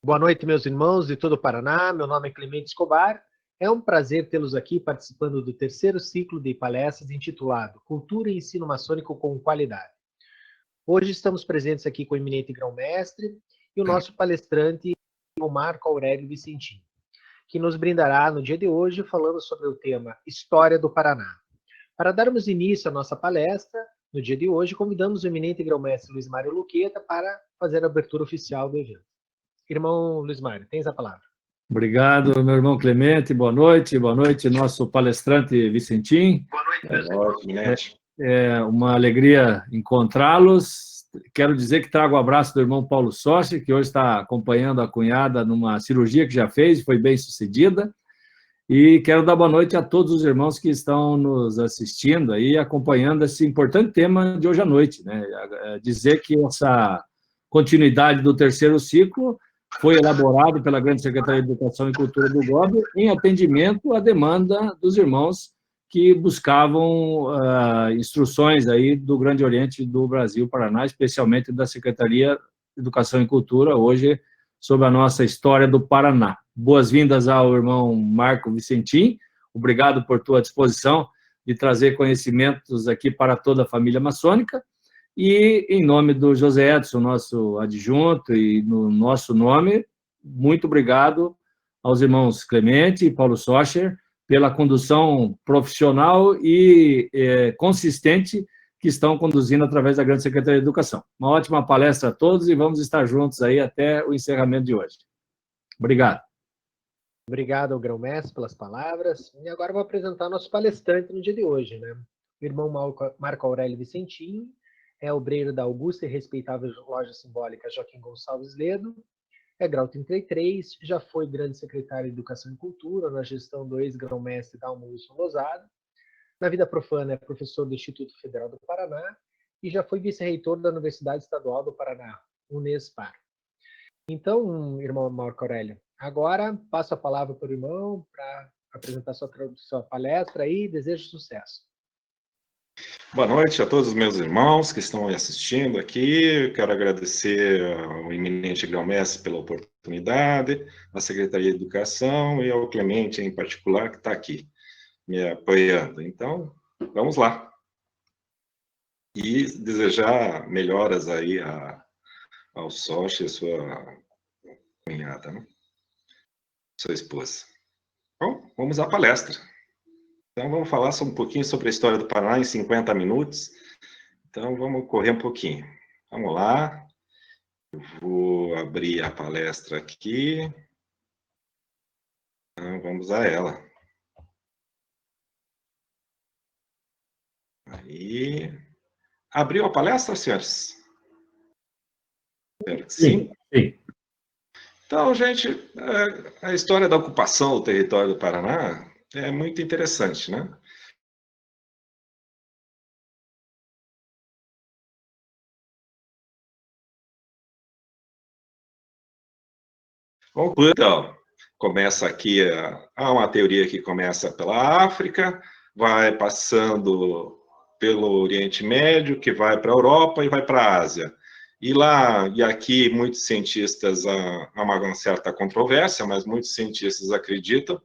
Boa noite, meus irmãos de todo o Paraná. Meu nome é Clemente Escobar. É um prazer tê-los aqui participando do terceiro ciclo de palestras intitulado Cultura e Ensino Maçônico com Qualidade. Hoje estamos presentes aqui com o eminente grão-mestre e o nosso palestrante, o Marco Aurélio Vicentim, que nos brindará no dia de hoje falando sobre o tema História do Paraná. Para darmos início à nossa palestra, no dia de hoje, convidamos o eminente grão-mestre Luiz Mário Luqueta para fazer a abertura oficial do evento. Irmão Luiz Mário, tens a palavra. Obrigado, meu irmão Clemente. Boa noite, nosso palestrante Vicentim. Boa noite, Clemente. É uma alegria encontrá-los. Quero dizer que trago o abraço do irmão Paulo Sossi, que hoje está acompanhando a cunhada numa cirurgia que já fez, foi bem sucedida. E quero dar boa noite a todos os irmãos que estão nos assistindo aí, acompanhando esse importante tema de hoje à noite, né? Dizer que essa continuidade do terceiro ciclo foi elaborado pela Grande Secretaria de Educação e Cultura do GOB em atendimento à demanda dos irmãos que buscavam instruções aí do Grande Oriente do Brasil, Paraná, especialmente da Secretaria de Educação e Cultura, hoje sobre a nossa história do Paraná. Boas-vindas ao irmão Marco Vicentim, obrigado por tua disposição de trazer conhecimentos aqui para toda a família maçônica. E, em nome do José Edson, nosso adjunto, e no nosso nome, muito obrigado aos irmãos Clemente e Paulo Socher pela condução profissional e consistente que estão conduzindo através da Grande Secretaria de Educação. Uma ótima palestra a todos e vamos estar juntos aí até o encerramento de hoje. Obrigado. Obrigado ao grão-mestre pelas palavras. E agora vou apresentar nosso palestrante no dia de hoje, né? O irmão Marco Aurélio Vicentim, é obreiro da augusta e respeitável loja simbólica Joaquim Gonçalves Ledo, é grau 33, já foi grande secretário de Educação e Cultura na gestão do ex-grão-mestre Dalmo Wilson Lozada. Na vida profana é professor do Instituto Federal do Paraná e já foi vice-reitor da Universidade Estadual do Paraná, Unespar. Então, irmão Marco Aurélio, agora passo a palavra para o irmão para apresentar sua palestra e desejo sucesso. Boa noite a todos os meus irmãos que estão assistindo aqui. Quero agradecer ao eminente grão-mestre pela oportunidade, à Secretaria de Educação e ao Clemente em particular que está aqui me apoiando. Então, vamos lá. E desejar melhoras aí ao Sochi e sua cunhada, né? Sua esposa. Bom, vamos à palestra. Então, vamos falar um pouquinho sobre a história do Paraná em 50 minutos. Então, vamos correr um pouquinho. Vamos lá. Eu vou abrir a palestra aqui. Então, vamos a ela. Aí. Abriu a palestra, senhores? Sim. Sim. Então, gente, a história da ocupação do território do Paraná é muito interessante, né? Então, começa aqui, há uma teoria que começa pela África, vai passando pelo Oriente Médio, que vai para a Europa e vai para a Ásia. E aqui muitos cientistas, há uma certa controvérsia, mas muitos cientistas acreditam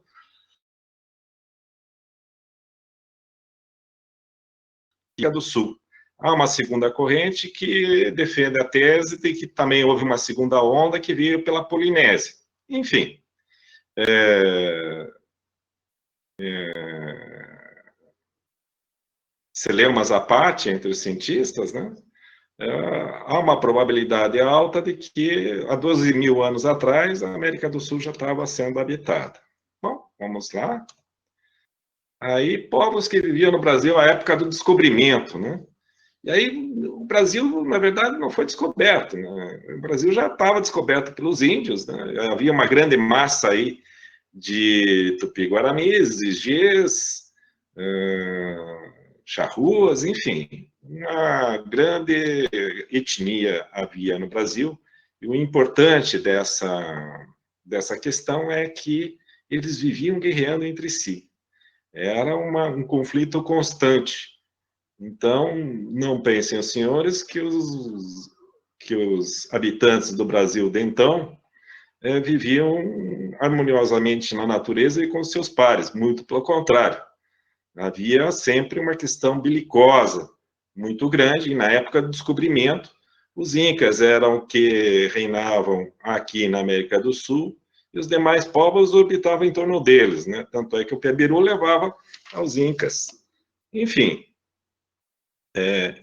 que é do Sul. Há uma segunda corrente que defende a tese de que também houve uma segunda onda que veio pela Polinésia. Enfim, celeuma à parte entre os cientistas, né? Há uma probabilidade alta de que há 12 mil anos atrás a América do Sul já estava sendo habitada. Bom, vamos lá. Aí, povos que viviam no Brasil à época do descobrimento, né? E aí, o Brasil, na verdade, não foi descoberto, né? O Brasil já estava descoberto pelos índios, né? Havia uma grande massa aí de tupi-guaranis, igês, charruas, enfim, uma grande etnia havia no Brasil. E o importante dessa questão é que eles viviam guerreando entre si. Era um conflito constante. Então, não pensem os senhores que os habitantes do Brasil de então viviam harmoniosamente na natureza e com seus pares, muito pelo contrário. Havia sempre uma questão belicosa muito grande, e na época do descobrimento, os incas eram que reinavam aqui na América do Sul, e os demais povos orbitavam em torno deles, né? Tanto é que o Pebiru levava aos incas. Enfim,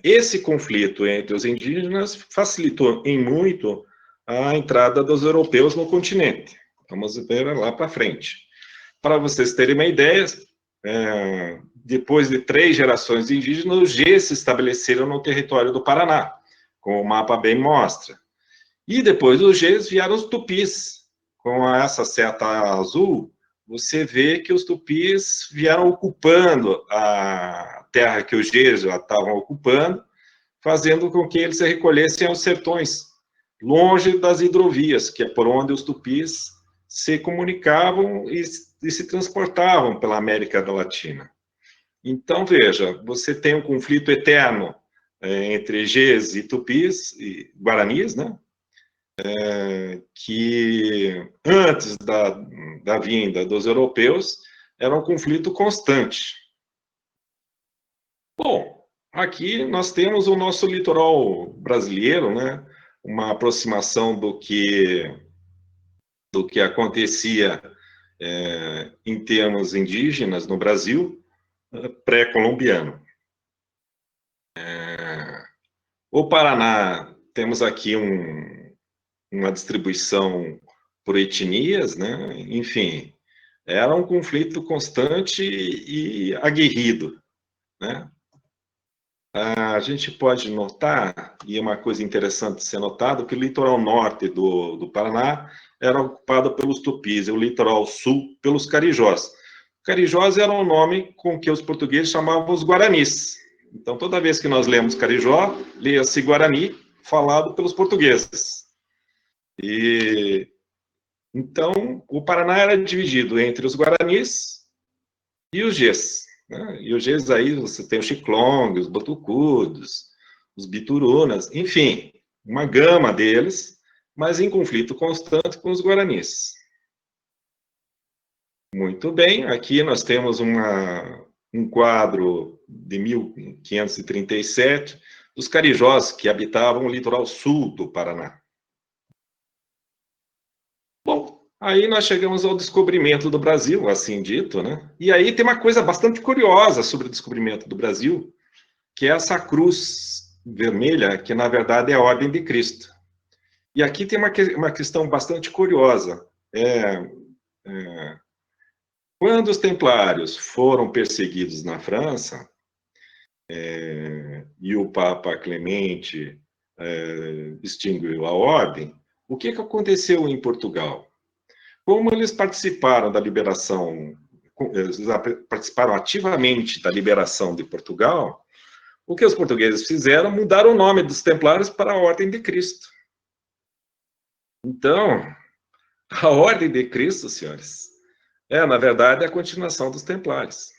esse conflito entre os indígenas facilitou em muito a entrada dos europeus no continente. Vamos ver lá para frente. Para vocês terem uma ideia, depois de 3 gerações de indígenas, os Gês se estabeleceram no território do Paraná, como o mapa bem mostra. E depois dos Gês vieram os Tupis. Com essa seta azul, você vê que os Tupis vieram ocupando a terra que os Gês já estavam ocupando, fazendo com que eles se recolhessem aos sertões, longe das hidrovias, que é por onde os Tupis se comunicavam e se transportavam pela América Latina. Então, veja, você tem um conflito eterno entre Gês e Tupis, e Guaranis, né? Que antes da vinda dos europeus era um conflito constante. Bom, aqui nós temos o nosso litoral brasileiro, né? Uma aproximação do que acontecia em termos indígenas no Brasil pré-colombiano. O Paraná, temos aqui uma distribuição por etnias, né? Enfim, era um conflito constante e aguerrido, né? A gente pode notar, e é uma coisa interessante de ser notado, que o litoral norte do Paraná era ocupado pelos Tupis, e o litoral sul pelos Carijós. Carijós era um nome com que os portugueses chamavam os Guaranis. Então, toda vez que nós lemos Carijó, leia-se Guarani, falado pelos portugueses. Então, o Paraná era dividido entre os Guaranis e os Gês. Né? E os Gês aí, você tem os Chiclong, os Botucudos, os Biturunas, enfim, uma gama deles, mas em conflito constante com os Guaranis. Muito bem, aqui nós temos um quadro de 1537 dos Carijós, que habitavam o litoral sul do Paraná. Bom, aí nós chegamos ao descobrimento do Brasil, assim dito, né? E aí tem uma coisa bastante curiosa sobre o descobrimento do Brasil, que é essa cruz vermelha, que na verdade é a Ordem de Cristo. E aqui tem uma questão bastante curiosa. Quando os templários foram perseguidos na França, e o Papa Clemente extinguiu a ordem, o que aconteceu em Portugal? Como eles participaram da liberação, eles participaram ativamente da liberação de Portugal, o que os portugueses fizeram? Mudaram o nome dos templários para a Ordem de Cristo. Então, a Ordem de Cristo, senhores, na verdade, a continuação dos templários.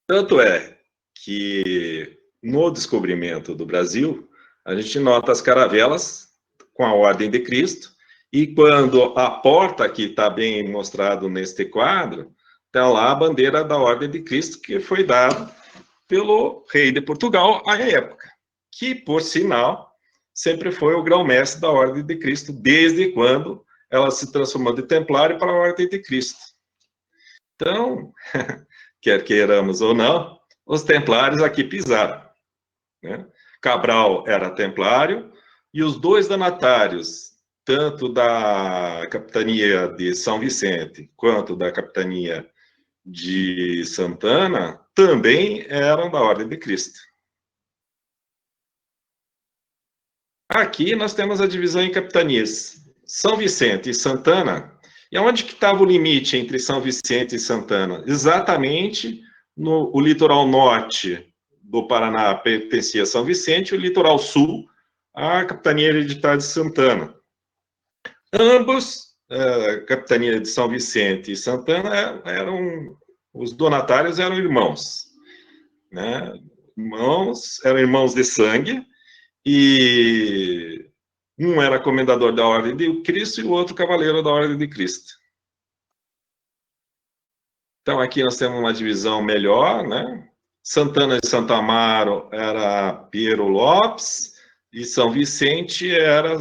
Tanto é que, no descobrimento do Brasil, a gente nota as caravelas com a Ordem de Cristo, e quando a porta, que está bem mostrado neste quadro, está lá a bandeira da Ordem de Cristo, que foi dada pelo rei de Portugal à época, que, por sinal, sempre foi o grão-mestre da Ordem de Cristo, desde quando ela se transformou de templário para a Ordem de Cristo. Então, quer queiramos ou não, os templários aqui pisaram, né? Cabral era templário, e os 2 donatários, tanto da capitania de São Vicente, quanto da capitania de Santana, também eram da Ordem de Cristo. Aqui nós temos a divisão em capitanias. São Vicente e Santana, e onde que estava o limite entre São Vicente e Santana? Exatamente no litoral norte do Paraná pertencia a São Vicente, e o litoral sul, a capitania hereditária de Santana. Ambos, capitania de São Vicente e Santana, os donatários eram irmãos, né? Eram irmãos de sangue, e Um era comendador da Ordem de Cristo e o outro cavaleiro da Ordem de Cristo. Então, aqui nós temos uma divisão melhor, né? Santana de Santo Amaro era Piero Lopes e São Vicente era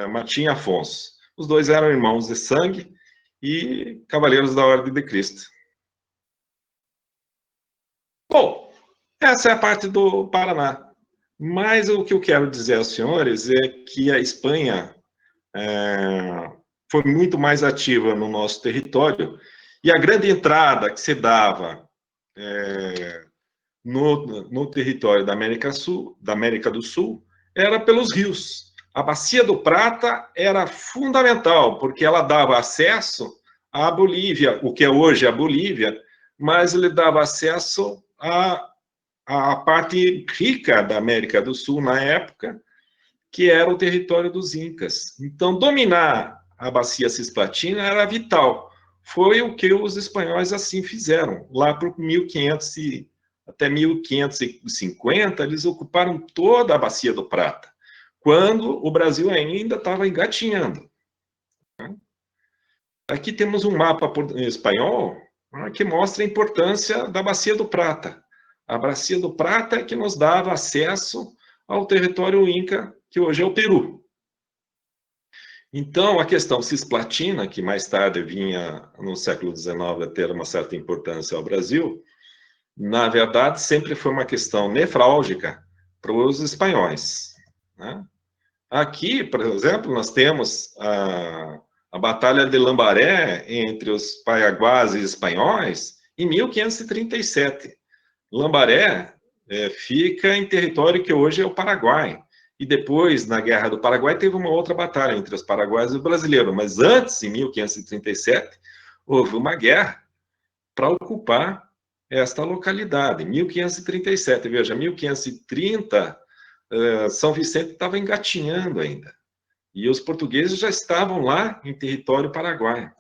Martim Afonso. Os dois eram irmãos de sangue e cavaleiros da Ordem de Cristo. Bom, essa é a parte do Paraná. Mas o que eu quero dizer aos senhores é que a Espanha foi muito mais ativa no nosso território e a grande entrada que se dava no território da América do Sul era pelos rios. A Bacia do Prata era fundamental, porque ela dava acesso à Bolívia, o que é hoje a Bolívia, mas ele dava acesso à parte rica da América do Sul na época, que era o território dos Incas. Então, dominar a Bacia Cisplatina era vital. Foi o que os espanhóis assim fizeram. Lá para 1500 até 1550, eles ocuparam toda a Bacia do Prata, quando o Brasil ainda estava engatinhando. Aqui temos um mapa espanhol que mostra a importância da Bacia do Prata. A Bacia do Prata é que nos dava acesso ao território Inca, que hoje é o Peru. Então, a questão cisplatina, que mais tarde vinha no século XIX a ter uma certa importância ao Brasil, na verdade, sempre foi uma questão nefrálgica para os espanhóis, né? Aqui, por exemplo, nós temos a Batalha de Lambaré entre os paiaguás e espanhóis em 1537. Lambaré fica em território que hoje é o Paraguai. E depois, na Guerra do Paraguai, teve uma outra batalha entre os paraguaios e os brasileiros. Mas antes, em 1537, houve uma guerra para ocupar esta localidade. Em 1537, veja, 1530, São Vicente estava engatinhando ainda. E os portugueses já estavam lá em território paraguaio.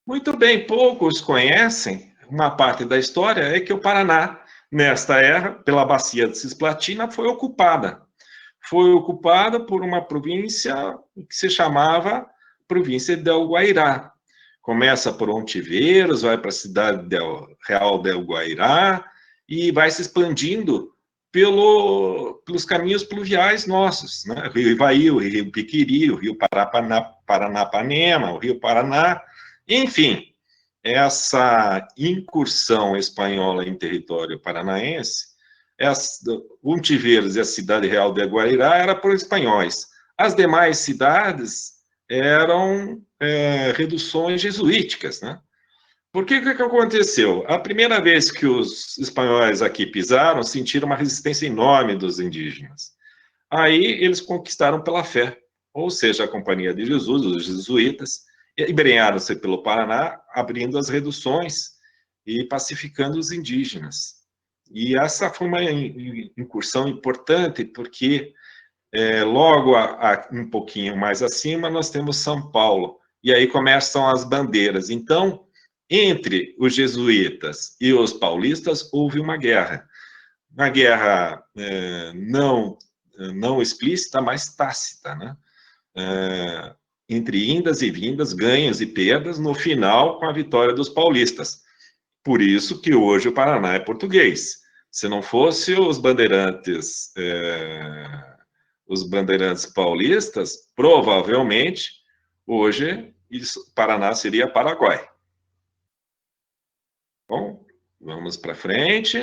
Muito bem, poucos conhecem, uma parte da história é que o Paraná, nesta era, pela bacia de Cisplatina, foi ocupada. Foi ocupada por uma província que se chamava Província del Guairá. Começa por Ontiveros, vai para a cidade Real del Guairá e vai se expandindo pelos caminhos pluviais nossos, né? O Rio Ivaí, o Rio Piquiri, o Rio Paranapanema, o Rio Paraná, enfim, essa incursão espanhola em território paranaense, Ontiveros e a cidade real de Guairá era por espanhóis. As demais cidades eram reduções jesuíticas, né? Porque o que aconteceu? A primeira vez que os espanhóis aqui pisaram, sentiram uma resistência enorme dos indígenas. Aí eles conquistaram pela fé, ou seja, a Companhia de Jesus, os jesuítas, embrenharam-se pelo Paraná, abrindo as reduções e pacificando os indígenas. E essa foi uma incursão importante, porque logo um pouquinho mais acima, nós temos São Paulo, e aí começam as bandeiras. Então, entre os jesuítas e os paulistas, houve uma guerra. Uma guerra não explícita, mas tácita, né? Entre indas e vindas, ganhos e perdas, no final, com a vitória dos paulistas. Por isso que hoje o Paraná é português. Se não fosse os bandeirantes paulistas, provavelmente, hoje, Paraná seria Paraguai. Bom, vamos para frente.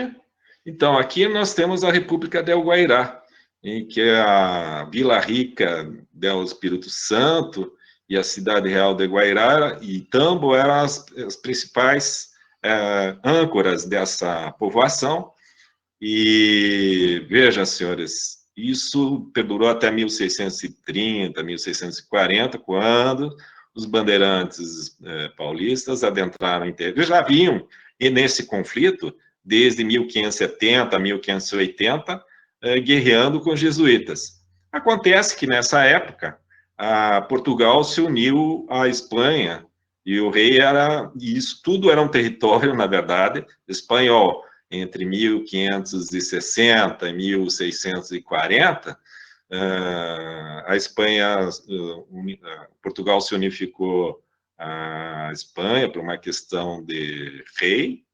Então, aqui nós temos a República del Guairá, em que a Vila Rica del Espírito Santo e a Cidade Real de Guairá e Tambo eram as principais âncoras dessa povoação. E veja, senhores, isso perdurou até 1630, 1640, quando os bandeirantes paulistas adentraram em território. Eles já vinham nesse conflito desde 1570, 1580, guerreando com os jesuítas. Acontece que, nessa época, Portugal se uniu à Espanha, e o rei e isso tudo era um território, na verdade, espanhol. Entre 1560 e 1640, a Espanha, Portugal se unificou à Espanha por uma questão de rei,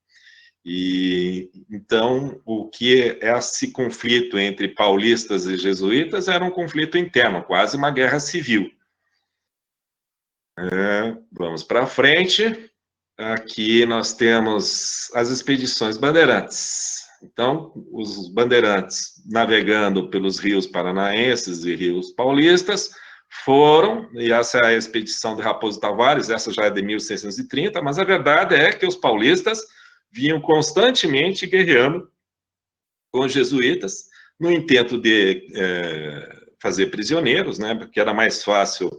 e então o que é esse conflito entre paulistas e jesuítas era um conflito interno, quase uma guerra civil. Vamos para frente. Aqui nós temos as expedições bandeirantes. Então, os bandeirantes navegando pelos rios paranaenses e rios paulistas foram, e essa é a expedição de Raposo Tavares, essa já é de 1630, mas a verdade é que os paulistas vinham constantemente guerreando com os jesuítas no intento de fazer prisioneiros, né, porque era mais fácil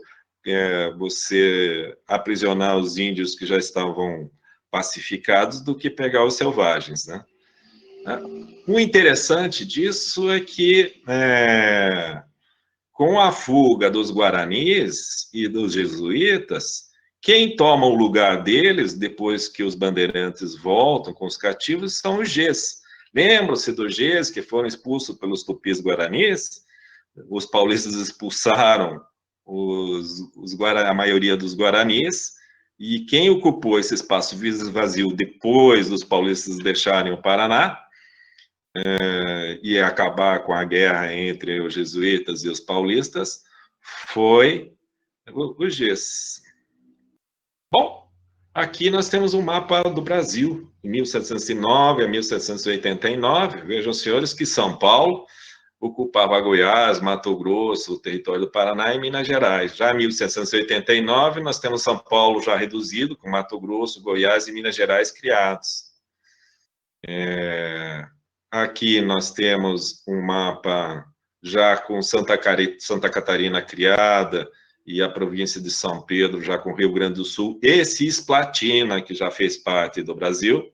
você aprisionar os índios que já estavam pacificados do que pegar os selvagens, né? O interessante disso é que, com a fuga dos guaranis e dos jesuítas, quem toma o lugar deles, depois que os bandeirantes voltam com os cativos, são os Gês. Lembram-se dos Gês que foram expulsos pelos tupis guaranis? Os paulistas expulsaram a maioria dos guaranis, e quem ocupou esse espaço vazio depois dos paulistas deixarem o Paraná e acabar com a guerra entre os jesuítas e os paulistas foi os Gês. Bom, aqui nós temos um mapa do Brasil, em 1709 a 1789. Vejam, senhores, que São Paulo ocupava Goiás, Mato Grosso, o território do Paraná e Minas Gerais. Já em 1789, nós temos São Paulo já reduzido, com Mato Grosso, Goiás e Minas Gerais criados. Aqui nós temos um mapa já com Santa Catarina criada, e a província de São Pedro já com Rio Grande do Sul, e Cisplatina, que já fez parte do Brasil,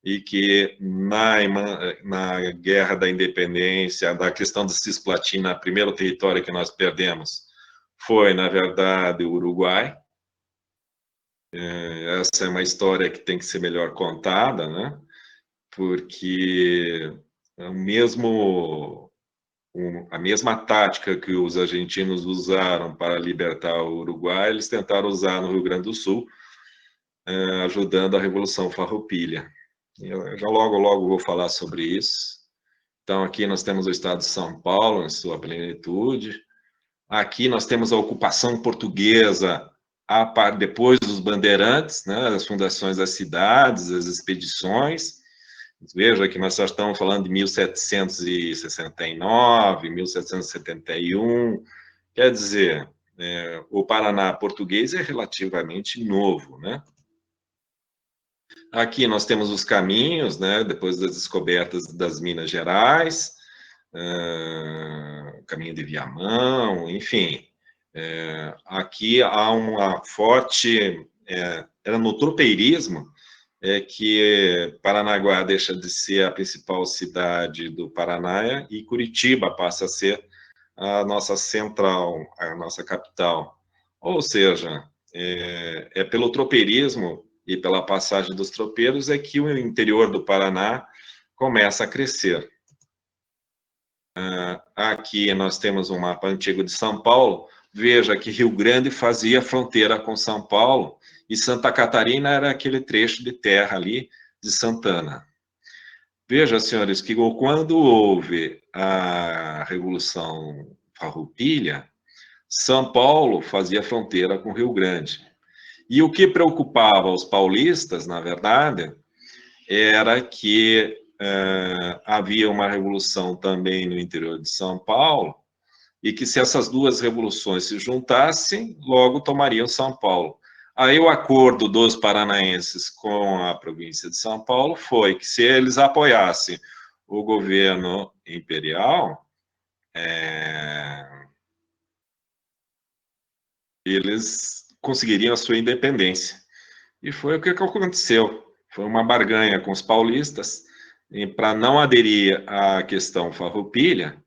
e que na Guerra da Independência, da questão da Cisplatina, o primeiro território que nós perdemos foi, na verdade, o Uruguai. Essa é uma história que tem que ser melhor contada, né? Porque a mesma tática que os argentinos usaram para libertar o Uruguai, eles tentaram usar no Rio Grande do Sul, ajudando a Revolução Farroupilha. Eu já logo vou falar sobre isso. Então, aqui nós temos o estado de São Paulo, em sua plenitude. Aqui nós temos a ocupação portuguesa depois dos bandeirantes, né, as fundações das cidades, as expedições. Veja que nós só estamos falando de 1769, 1771. Quer dizer, o Paraná português é relativamente novo, né? Aqui nós temos os caminhos, né, depois das descobertas das Minas Gerais, o caminho de Viamão, enfim. Aqui há uma forte... era no tropeirismo que Paranaguá deixa de ser a principal cidade do Paraná e Curitiba passa a ser a nossa central, a nossa capital. Ou seja, pelo tropeirismo e pela passagem dos tropeiros é que o interior do Paraná começa a crescer. Aqui nós temos um mapa antigo de São Paulo. Veja que Rio Grande fazia fronteira com São Paulo e Santa Catarina era aquele trecho de terra ali de Santana. Veja, senhores, que quando houve a Revolução Farroupilha, São Paulo fazia fronteira com Rio Grande. E o que preocupava os paulistas, na verdade, era que havia uma revolução também no interior de São Paulo, e que se essas duas revoluções se juntassem, logo tomariam São Paulo. Aí o acordo dos paranaenses com a província de São Paulo foi que se eles apoiassem o governo imperial, eles conseguiriam a sua independência. E foi o que aconteceu. Foi uma barganha com os paulistas, para não aderir à questão Farroupilha,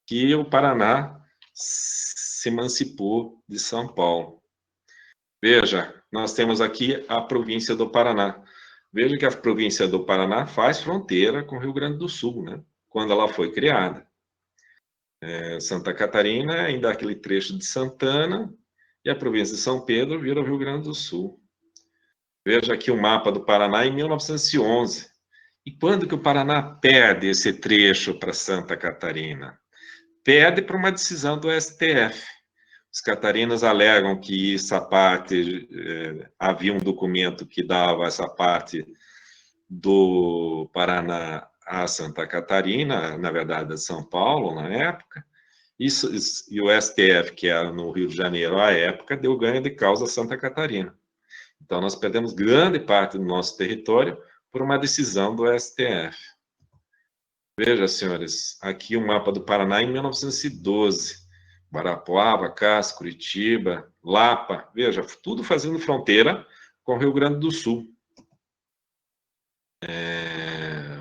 que o Paraná se emancipou de São Paulo. Veja, nós temos aqui a província do Paraná. Veja que a província do Paraná faz fronteira com o Rio Grande do Sul, né? Quando ela foi criada. Santa Catarina, ainda aquele trecho de Santana, e a província de São Pedro vira o Rio Grande do Sul. Veja aqui o mapa do Paraná em 1911. E quando que o Paraná perde esse trecho para Santa Catarina? Perde por uma decisão do STF. Os catarinos alegam que essa parte, havia um documento que dava essa parte do Paraná a Santa Catarina, na verdade, a São Paulo, na época, e o STF, que era no Rio de Janeiro à época, deu ganho de causa a Santa Catarina. Então, nós perdemos grande parte do nosso território por uma decisão do STF. Veja, senhores, aqui o mapa do Paraná em 1912. Guarapuava, Cássio, Curitiba, Lapa, veja, tudo fazendo fronteira com o Rio Grande do Sul.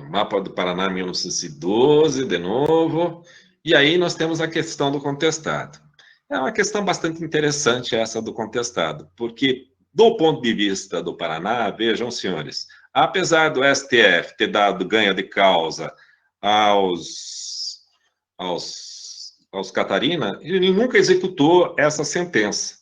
Mapa do Paraná em 1912, de novo. E aí nós temos a questão do contestado. É uma questão bastante interessante essa do contestado, porque, do ponto de vista do Paraná, vejam, senhores, apesar do STF ter dado ganho de causa aos Catarina, ele nunca executou essa sentença.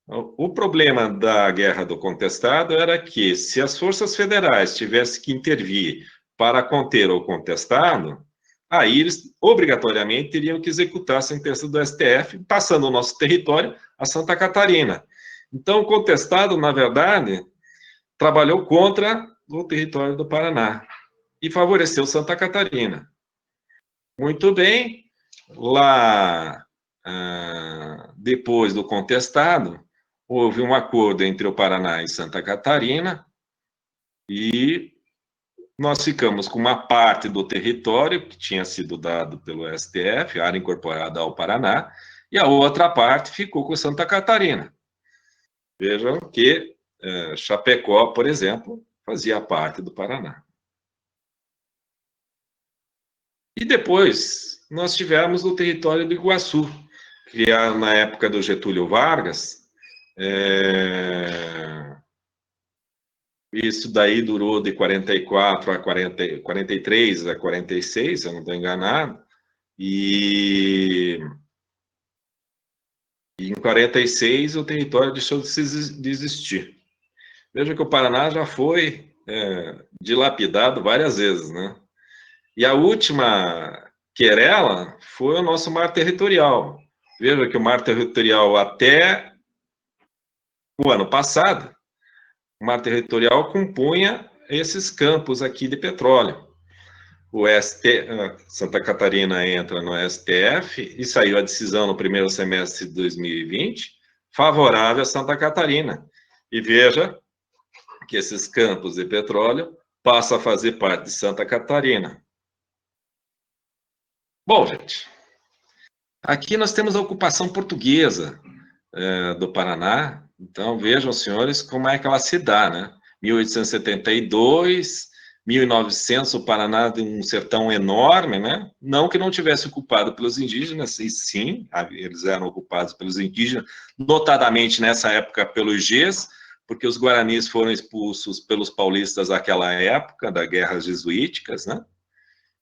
O problema da guerra do contestado era que, se as forças federais tivessem que intervir para conter o contestado, aí eles obrigatoriamente teriam que executar a sentença do STF, passando o nosso território a Santa Catarina. Então, o contestado, na verdade, trabalhou contra o território do Paraná e favoreceu Santa Catarina. Muito bem. Lá, depois do contestado, houve um acordo entre o Paraná e Santa Catarina e nós ficamos com uma parte do território que tinha sido dado pelo STF, área incorporada ao Paraná, e a outra parte ficou com Santa Catarina. Vejam que Chapecó, por exemplo, fazia parte do Paraná. E depois nós tivemos o território do Iguaçu, criado na época do Getúlio Vargas. Isso daí durou de 44 a 43 a 46, se eu não estou enganado. E em 46 o território deixou de existir. Veja que o Paraná já foi dilapidado várias vezes, né? E a última querela foi o nosso mar territorial. Veja que o mar territorial, até o ano passado, o mar territorial compunha esses campos aqui de petróleo. Santa Catarina entra no STF e saiu a decisão no primeiro semestre de 2020 favorável a Santa Catarina. E veja que esses campos de petróleo passam a fazer parte de Santa Catarina. Bom, gente, aqui nós temos a ocupação portuguesa do Paraná. Então, vejam, senhores, como é que ela se dá, né? 1872, 1900, o Paraná de um sertão enorme, né? Não que não tivesse ocupado pelos indígenas, e sim, eles eram ocupados pelos indígenas, notadamente nessa época pelos Gês, porque os guaranis foram expulsos pelos paulistas naquela época, da guerra jesuíticas, né?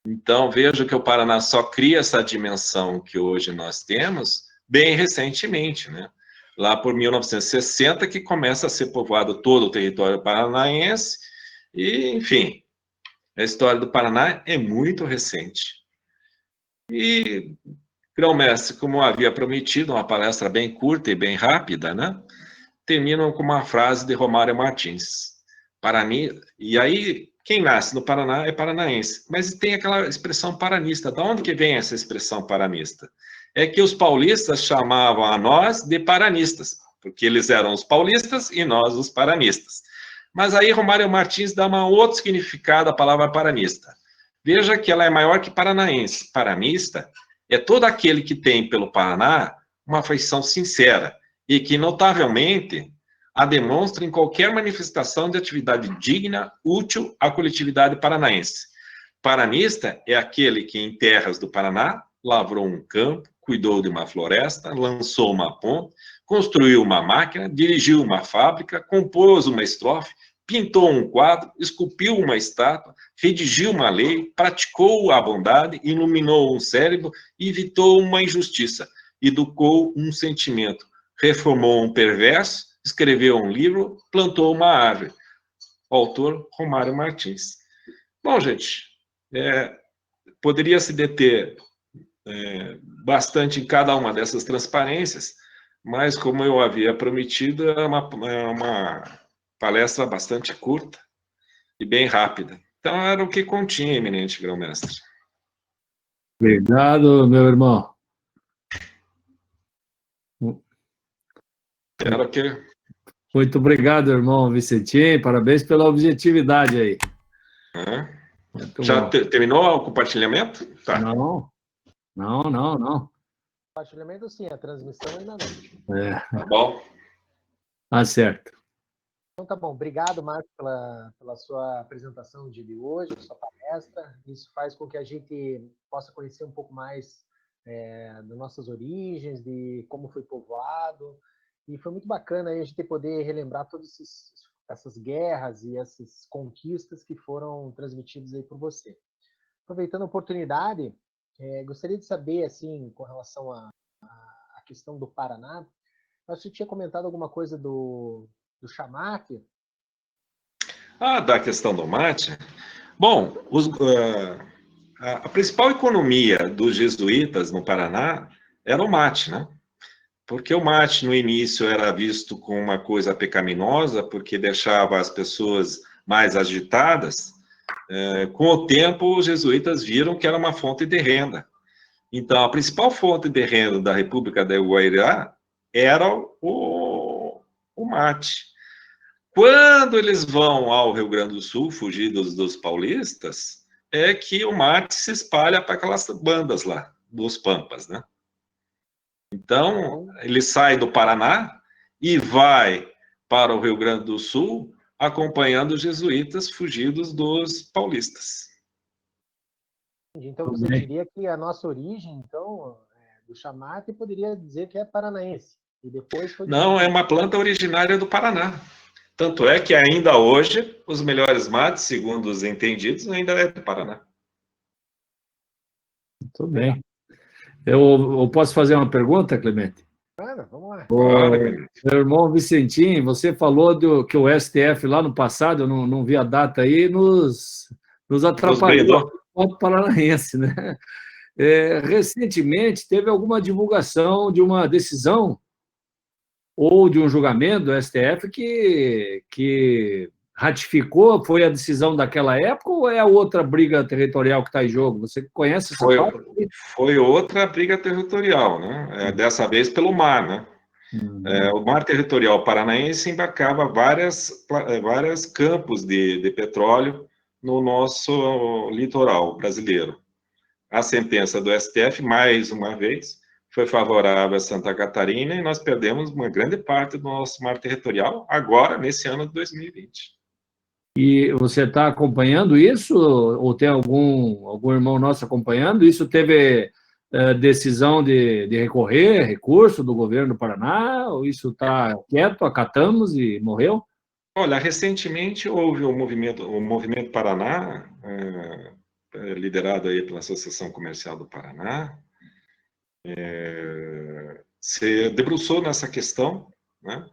Então, vejo que o Paraná só cria essa dimensão que hoje nós temos bem recentemente, né? Lá por 1960, que começa a ser povoado todo o território paranaense, e, enfim, a história do Paraná é muito recente. E, grão-mestre, como havia prometido, uma palestra bem curta e bem rápida, né? Terminam com uma frase de Romário Martins. E aí, quem nasce no Paraná é paranaense, mas tem aquela expressão paranista. De onde que vem essa expressão paranista? É que os paulistas chamavam a nós de paranistas, porque eles eram os paulistas e nós os paranistas. Mas aí Romário Martins dá um outro significado à palavra paranista. Veja que ela é maior que paranaense. Paranista é todo aquele que tem pelo Paraná uma afeição sincera e que, notavelmente, a demonstra em qualquer manifestação de atividade digna, útil à coletividade paranaense. Paranista é aquele que, em terras do Paraná, lavrou um campo, cuidou de uma floresta, lançou uma ponte, construiu uma máquina, dirigiu uma fábrica, compôs uma estrofe, pintou um quadro, esculpiu uma estátua, redigiu uma lei, praticou a bondade, iluminou um cérebro, evitou uma injustiça, educou um sentimento, reformou um perverso, escreveu um livro, plantou uma árvore. O autor, Romário Martins. Bom, gente, poderia se deter bastante em cada uma dessas transparências, mas, como eu havia prometido, é uma palestra bastante curta e bem rápida. Então, era o que continha, eminente grão-mestre. Obrigado, meu irmão. Era que... Muito obrigado, irmão Vicentinho. Parabéns pela objetividade aí. Já terminou o compartilhamento? Tá. Não. Compartilhamento sim, a transmissão ainda não. Tá bom. Tá certo. Então tá bom. Obrigado, Marcos, pela sua apresentação de hoje, sua palestra. Isso faz com que a gente possa conhecer um pouco mais das nossas origens, de como foi povoado. E foi muito bacana aí a gente poder relembrar todas essas guerras e essas conquistas que foram transmitidas aí por você. Aproveitando a oportunidade, gostaria de saber, assim, com relação à questão do Paraná, você tinha comentado alguma coisa do chamate? Da questão do mate? Bom, a principal economia dos jesuítas no Paraná era o mate, né? Porque o mate, no início, era visto como uma coisa pecaminosa, porque deixava as pessoas mais agitadas. Com o tempo, os jesuítas viram que era uma fonte de renda. Então, a principal fonte de renda da República da Guairá era o mate. Quando eles vão ao Rio Grande do Sul, fugidos dos paulistas, é que o mate se espalha para aquelas bandas lá, dos pampas, né? Então, ele sai do Paraná e vai para o Rio Grande do Sul, acompanhando os jesuítas fugidos dos paulistas. Então, você diria que a nossa origem, então, do chamate, poderia dizer que é paranaense. E depois foi... Não, é uma planta originária do Paraná. Tanto é que ainda hoje, os melhores mates, segundo os entendidos, ainda é do Paraná. Muito bem. Eu posso fazer uma pergunta, Clemente? Vamos lá. Meu irmão Vicentinho, você falou que o STF lá no passado, eu não vi a data aí, nos atrapalhou o paranaense, né? Recentemente, teve alguma divulgação de uma decisão ou de um julgamento do STF que ratificou, foi a decisão daquela época ou é a outra briga territorial que está em jogo? Você conhece essa parte? Foi outra briga territorial, né? Dessa vez pelo mar, né? O mar territorial paranaense embarcava vários campos de petróleo no nosso litoral brasileiro. A sentença do STF, mais uma vez, foi favorável a Santa Catarina e nós perdemos uma grande parte do nosso mar territorial agora, nesse ano de 2020. E você está acompanhando isso? Ou tem algum irmão nosso acompanhando? Isso teve decisão de recorrer, recurso do governo do Paraná? Ou isso está quieto, acatamos e morreu? Olha, recentemente houve o Movimento Paraná, liderado aí pela Associação Comercial do Paraná, se debruçou nessa questão, né?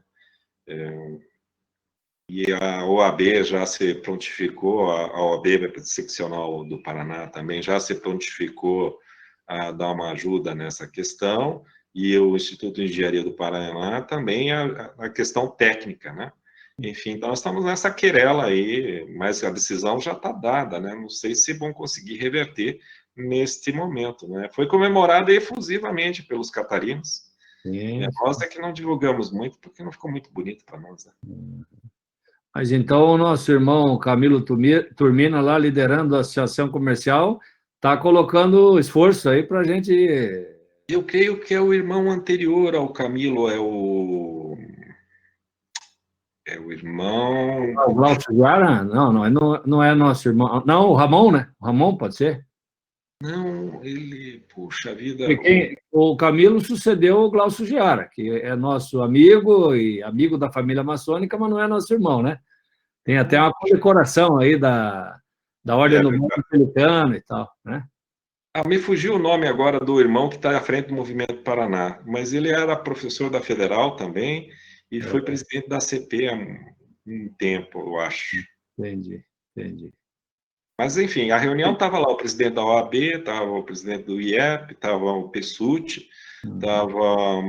E a OAB já se prontificou, a OAB seccional do Paraná também já se prontificou a dar uma ajuda nessa questão, e o Instituto de Engenharia do Paraná também a questão técnica, né? Enfim, então nós estamos nessa querela aí, mas a decisão já está dada, né? Não sei se vão conseguir reverter neste momento, né? Foi comemorada efusivamente pelos catarinos. Nós é que não divulgamos muito, porque não ficou muito bonito para nós, né? Mas então o nosso irmão Camilo Turmina, lá liderando a Associação Comercial, está colocando esforço aí para a gente... Eu creio que é o irmão anterior ao Camilo, é o irmão... O Glaucio Giara? Não é nosso irmão. Não, o Ramon, né? O Ramon pode ser? Não, ele... Puxa vida... O Camilo sucedeu o Glaucio Giara, que é nosso amigo e amigo da família maçônica, mas não é nosso irmão, né? Tem até uma condecoração aí da Ordem do Mundo Pelicano e tal, né? Me fugiu o nome agora do irmão que está à frente do Movimento Paraná, mas ele era professor da Federal também e foi presidente da CP há um tempo, eu acho. Entendi. Mas, enfim, a reunião estava lá o presidente da OAB, estava o presidente do IEP, estava o Pessutti, estava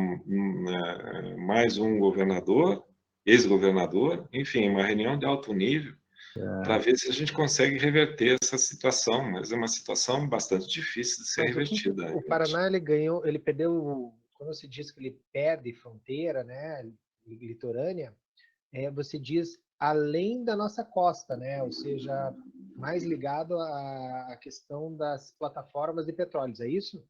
mais um governador, ex-governador, enfim, uma reunião de alto nível, para ver se a gente consegue reverter essa situação, mas é uma situação bastante difícil de ser revertida. O Paraná, ele perdeu, quando se diz que ele perde fronteira, né, litorânea, você diz além da nossa costa, né, ou seja, mais ligado à questão das plataformas de petróleos, é isso?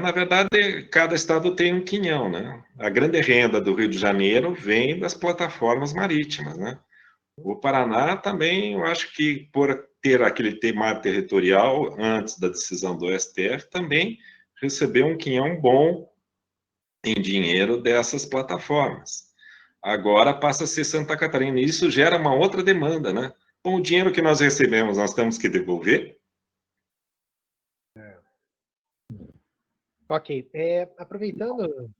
Na verdade, cada estado tem um quinhão, né? A grande renda do Rio de Janeiro vem das plataformas marítimas, né? O Paraná também, eu acho que por ter aquele mar territorial antes da decisão do STF, também recebeu um quinhão bom em dinheiro dessas plataformas. Agora passa a ser Santa Catarina, e isso gera uma outra demanda, né? Com o dinheiro que nós recebemos, nós temos que devolver? Ok. Aproveitando,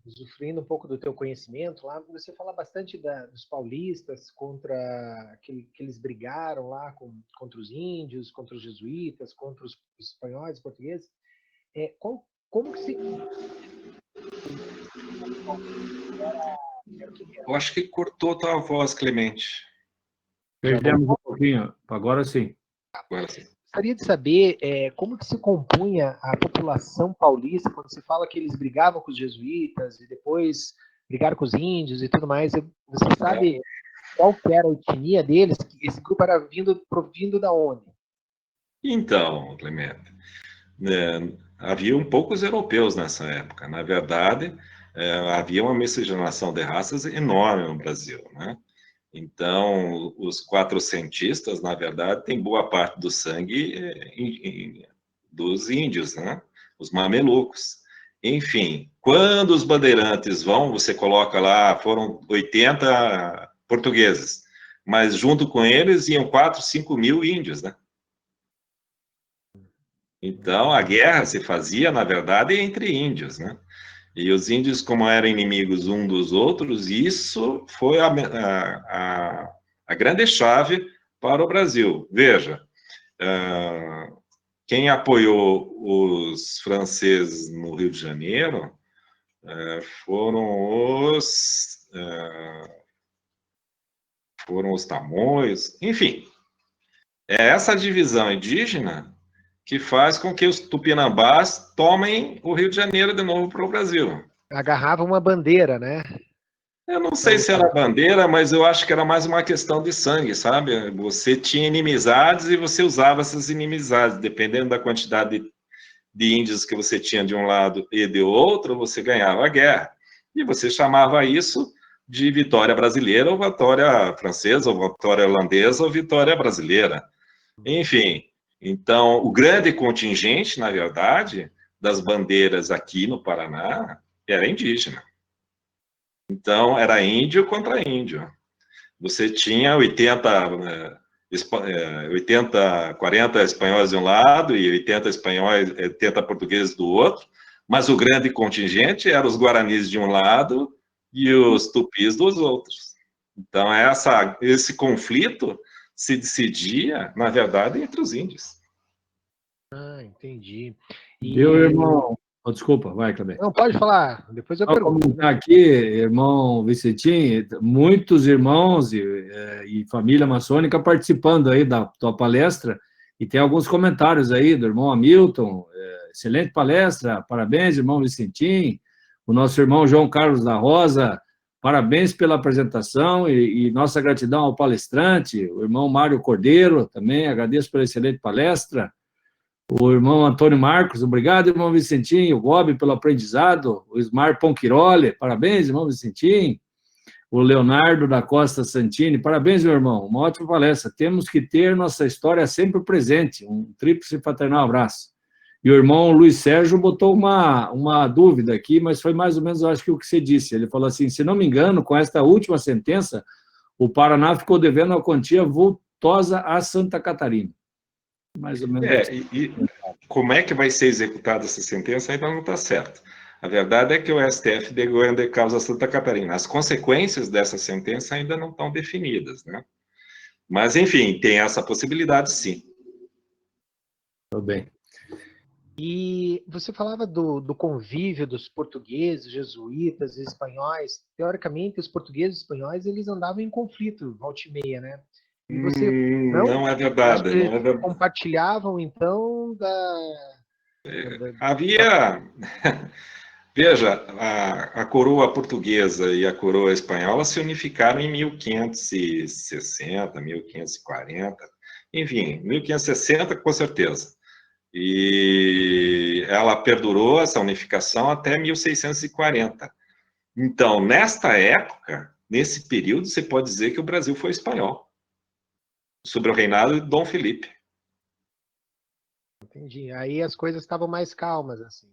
usufruindo um pouco do teu conhecimento lá, você fala bastante dos paulistas que eles brigaram lá contra os índios, contra os jesuítas, contra os espanhóis, portugueses. Como que se... Eu acho que cortou tua voz, Clemente. Perdemos um pouquinho, agora sim. Agora sim. Gostaria de saber como que se compunha a população paulista quando se fala que eles brigavam com os jesuítas e depois brigaram com os índios e tudo mais. Você sabe qual que era a etnia deles? Esse grupo era provindo da onde? Então, Clemente, haviam poucos europeus nessa época. Na verdade, havia uma miscigenação de raças enorme no Brasil, né? Então, os quatrocentistas, na verdade, têm boa parte do sangue dos índios, né? Os mamelucos. Enfim, quando os bandeirantes vão, você coloca lá, foram 80 portugueses, mas junto com eles iam 4, 5 mil índios, né? Então, a guerra se fazia, na verdade, entre índios, né? E os índios, como eram inimigos um dos outros, isso foi a grande chave para o Brasil. Veja, quem apoiou os franceses no Rio de Janeiro foram os tamoios, enfim. É essa divisão indígena que faz com que os tupinambás tomem o Rio de Janeiro de novo para o Brasil. Agarrava uma bandeira, né? Eu não sei se era bandeira, mas eu acho que era mais uma questão de sangue, sabe? Você tinha inimizades e você usava essas inimizades, dependendo da quantidade de índios que você tinha de um lado e de outro, você ganhava a guerra. E você chamava isso de vitória brasileira, ou vitória francesa, ou vitória holandesa, ou vitória brasileira. Enfim, então, o grande contingente, na verdade, das bandeiras aqui no Paraná era indígena. Então, era índio contra índio. Você tinha 40 espanhóis de um lado e 80 portugueses do outro, mas o grande contingente era os guaranis de um lado e os tupis dos outros. Então, esse conflito se decidia, na verdade, entre os índios. Entendi. Meu irmão... desculpa, vai, Clemente. Não, pode falar, depois eu pergunto. Aqui, irmão Vicentim, muitos irmãos e família maçônica participando aí da tua palestra, e tem alguns comentários aí do irmão Hamilton, excelente palestra, parabéns, irmão Vicentim, o nosso irmão João Carlos da Rosa, parabéns pela apresentação e nossa gratidão ao palestrante, o irmão Mário Cordeiro, também agradeço pela excelente palestra, o irmão Antônio Marcos, obrigado, irmão Vicentim, o Bob pelo aprendizado, o Ismar Ponquiroli, parabéns, irmão Vicentim, o Leonardo da Costa Santini, parabéns, meu irmão, uma ótima palestra, temos que ter nossa história sempre presente, um tríplice fraternal abraço. E o irmão Luiz Sérgio botou uma dúvida aqui, mas foi mais ou menos, eu acho que o que você disse, ele falou assim, se não me engano, com esta última sentença, o Paraná ficou devendo uma quantia vultosa a Santa Catarina. Mais ou menos. E como é que vai ser executada essa sentença ainda não está certo. A verdade é que o STF deu de causa a Santa Catarina. As consequências dessa sentença ainda não estão definidas, né? Mas, enfim, tem essa possibilidade, sim. Tudo bem. E você falava do convívio dos portugueses, jesuítas e espanhóis. Teoricamente, os portugueses e espanhóis eles andavam em conflito, volta e meia, né? E você não é verdade. Acho que não é verdade. compartilhavam, então, Havia... Veja, a coroa portuguesa e a coroa espanhola se unificaram em 1560, 1540, enfim, 1560 com certeza. E ela perdurou essa unificação até 1640. Então, nesta época, nesse período, você pode dizer que o Brasil foi espanhol, sob o reinado de Dom Felipe. Entendi. Aí as coisas estavam mais calmas, assim.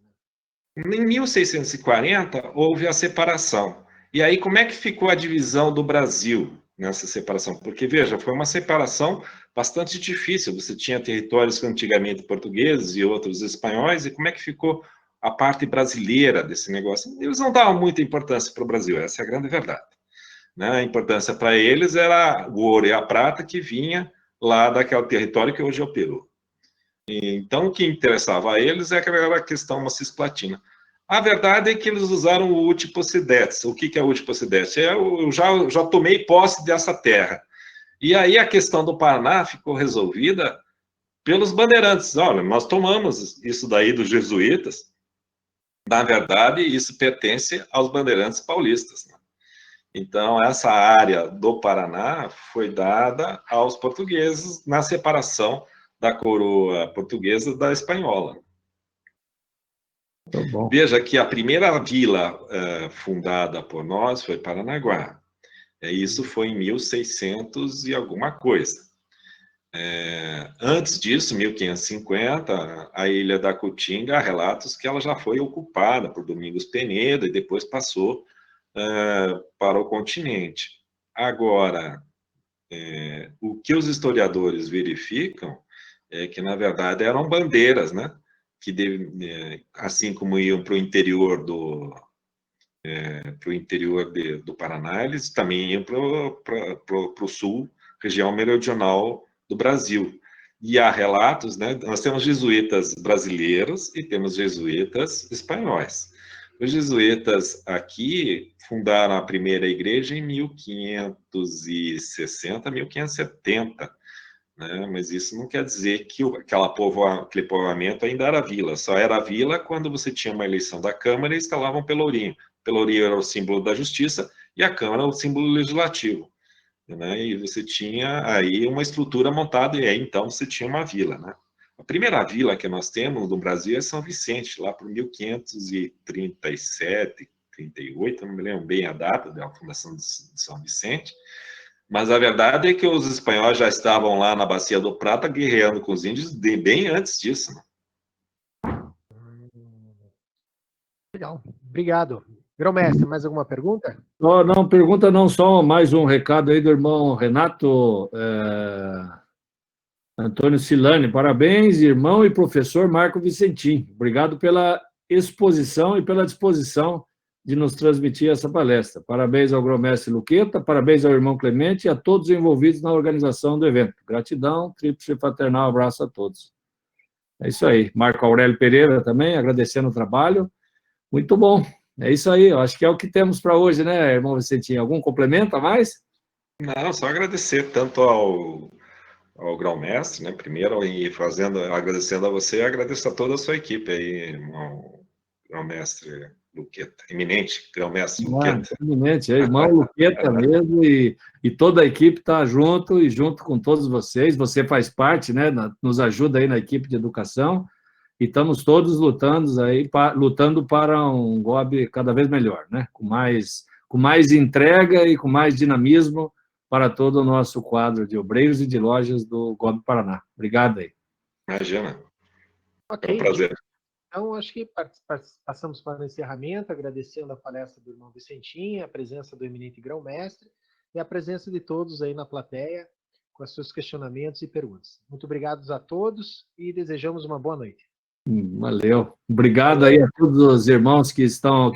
Em 1640, houve a separação. E aí, como é que ficou a divisão do Brasil nessa separação? Porque, veja, foi uma separação bastante difícil. Você tinha territórios antigamente portugueses e outros espanhóis, e como é que ficou a parte brasileira desse negócio? Eles não davam muita importância para o Brasil, essa é a grande verdade. Né? A importância para eles era o ouro e a prata que vinha lá daquele território que hoje é o Peru. Então, o que interessava a eles era a questão cisplatina. A verdade é que eles usaram o Utiposidetes. O que é o Utiposidetes? Eu já tomei posse dessa terra. E aí a questão do Paraná ficou resolvida pelos bandeirantes. Olha, nós tomamos isso daí dos jesuítas. Na verdade, isso pertence aos bandeirantes paulistas. Né? Então, essa área do Paraná foi dada aos portugueses na separação da coroa portuguesa da espanhola. Tá bom. Veja que a primeira vila fundada por nós foi Paranaguá. Isso foi em 1600 e alguma coisa. Antes disso, 1550, a ilha da Caatinga, há relatos que ela já foi ocupada por Domingos Penedo e depois passou para o continente. Agora, o que os historiadores verificam é que, na verdade, eram bandeiras, né? Que, assim como iam para o interior do Paraná, eles também iam para o sul, região meridional do Brasil. E há relatos, né? Nós temos jesuítas brasileiros e temos jesuítas espanhóis. Os jesuítas aqui fundaram a primeira igreja em 1560, 1570, né? Mas isso não quer dizer que aquele povoamento ainda era vila. Só era vila quando você tinha uma eleição da Câmara e instalavam um pelourinho. O pelourinho era o símbolo da justiça e a Câmara o símbolo legislativo. Né? E você tinha aí uma estrutura montada e aí então você tinha uma vila, né? A primeira vila que nós temos no Brasil é São Vicente, lá por 1537, 38, não me lembro bem a data da fundação de São Vicente, mas a verdade é que os espanhóis já estavam lá na Bacia do Prata guerreando com os índios bem antes disso. Né? Legal. Obrigado. Grão-mestre, mais alguma pergunta? Não, pergunta não, só mais um recado aí do irmão Renato Antônio Silani. Parabéns, irmão e professor Marco Vicentim. Obrigado pela exposição e pela disposição de nos transmitir essa palestra. Parabéns ao grão-mestre Luqueta, parabéns ao irmão Clemente e a todos envolvidos na organização do evento. Gratidão, tríplice fraternal, abraço a todos. É isso aí. Marco Aurélio Pereira também, agradecendo o trabalho. Muito bom. É isso aí, eu acho que é o que temos para hoje, né, irmão Vicentinho? Algum complemento a mais? Não, só agradecer tanto ao grão-mestre, né, primeiro, e agradecendo a você, agradeço a toda a sua equipe aí, irmão grão-mestre Luqueta, eminente grão-mestre Luqueta. Eminente, é irmão Luqueta mesmo, e toda a equipe está junto, e junto com todos vocês, você faz parte, né, nos ajuda aí na equipe de educação, e estamos todos lutando para um GOB cada vez melhor, né? Com mais entrega e com mais dinamismo para todo o nosso quadro de obreiros e de lojas do GOB Paraná. Obrigado aí. Imagina. Ok. É um prazer. Então, acho que passamos para o encerramento, agradecendo a palestra do irmão Vicentinho, a presença do eminente grão-mestre. e a presença de todos aí na plateia, com os seus questionamentos e perguntas. Muito obrigado a todos e desejamos uma boa noite. Valeu. Obrigado aí a todos os irmãos que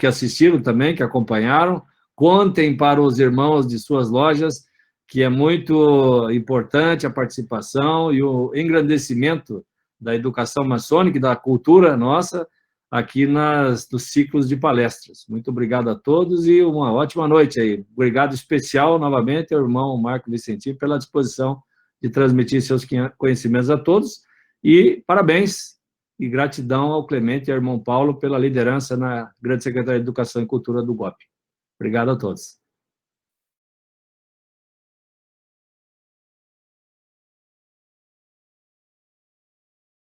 assistiram também, que acompanharam. Contem para os irmãos de suas lojas, que é muito importante a participação e o engrandecimento da educação maçônica e da cultura nossa aqui nos ciclos de palestras. Muito obrigado a todos e uma ótima noite aí. Obrigado especial novamente ao irmão Marco Vicentino pela disposição de transmitir seus conhecimentos a todos e parabéns e gratidão ao Clemente e ao irmão Paulo pela liderança na Grande Secretaria de Educação e Cultura do GOP. Obrigado a todos.